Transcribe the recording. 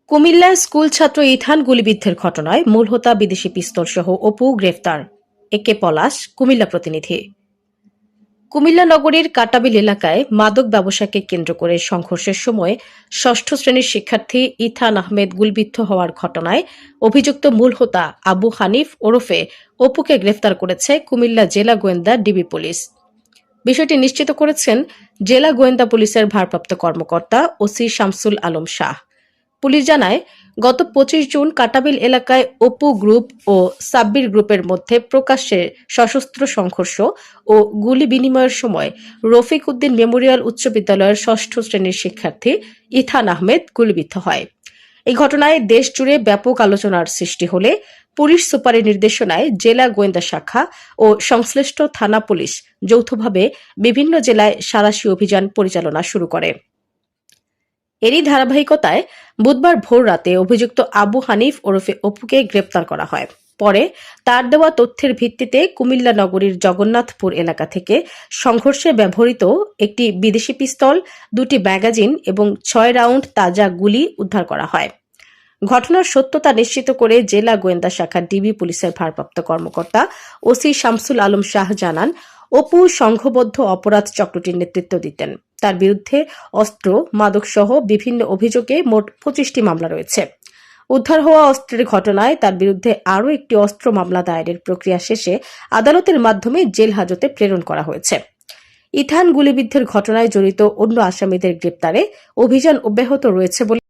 কুমিল্লায় স্কুল ছাত্র ইথান গুলিবিদ্ধের ঘটনায় মূল হোতা বিদেশি পিস্তল সহ অপু গ্রেফতার। একে পলাশ, কুমিল্লা প্রতিনিধি। কুমিল্লা নগরীর কাটাবিল এলাকায় মাদক ব্যবসাকে কেন্দ্র করে সংঘর্ষের সময় ষষ্ঠ শ্রেণীর শিক্ষার্থী ইথান আহমেদ গুলিবিদ্ধ হওয়ার ঘটনায় অভিযুক্ত মূল হোতা আবু হানিফ ওরফে অপুকে গ্রেফতার করেছে কুমিল্লা জেলা গোয়েন্দা ডিবি পুলিশ। বিষয়টি নিশ্চিত করেছেন জেলা গোয়েন্দা পুলিশের ভারপ্রাপ্ত কর্মকর্তা ওসি শামসুল আলম শাহ। পুলিশ জানায়, গত ২৫ জুন কাটাবিল এলাকায় অপু গ্রুপ ও সাব্বির গ্রুপের মধ্যে প্রকাশ্যে সশস্ত্র সংঘর্ষ ও গুলি বিনিময়ের সময় রফিক উদ্দিন মেমোরিয়াল উচ্চ বিদ্যালয়ের ষষ্ঠ শ্রেণীর শিক্ষার্থী ইথান আহমেদ গুলিবিদ্ধ হয়। এই ঘটনায় দেশজুড়ে ব্যাপক আলোচনার সৃষ্টি হলে পুলিশ সুপারের নির্দেশনায় জেলা গোয়েন্দা শাখা ও সংশ্লিষ্ট থানা পুলিশ যৌথভাবে বিভিন্ন জেলায় সাঁড়াশি অভিযান পরিচালনা শুরু করে। এরই ধারাবাহিকতায় বুধবার ভোর রাতে অভিযুক্ত আবু হানিফ ওরফে অপুকে গ্রেপ্তার করা হয়। পরে তার দেওয়া তথ্যের ভিত্তিতে কুমিল্লা নগরীর জগন্নাথপুর এলাকা থেকে সংঘর্ষে ব্যবহৃত একটি বিদেশি পিস্তল, ২টি ম্যাগাজিন এবং ৬ রাউন্ড তাজা গুলি উদ্ধার করা হয়। ঘটনার সত্যতা নিশ্চিত করে জেলা গোয়েন্দা শাখা ডিবি পুলিশের ভারপ্রাপ্ত কর্মকর্তা ওসি শামসুল আলম শাহ জানান, অপু সংঘবদ্ধ অপরাধ চক্রটির নেতৃত্ব দিতেন। তার বিরুদ্ধে অস্ত্র, মাদকসহ বিভিন্ন অভিযোগে মোট ২৫টি মামলা রয়েছে। উদ্ধার হওয়া অস্ত্রের ঘটনায় তার বিরুদ্ধে আরও একটি অস্ত্র মামলা দায়েরের প্রক্রিয়া শেষে আদালতের মাধ্যমে জেল হাজতে প্রেরণ করা হয়েছে। ইথান গুলিবিদ্ধের ঘটনায় জড়িত অন্য আসামিদের গ্রেপ্তারে অভিযান অব্যাহত রয়েছে বলে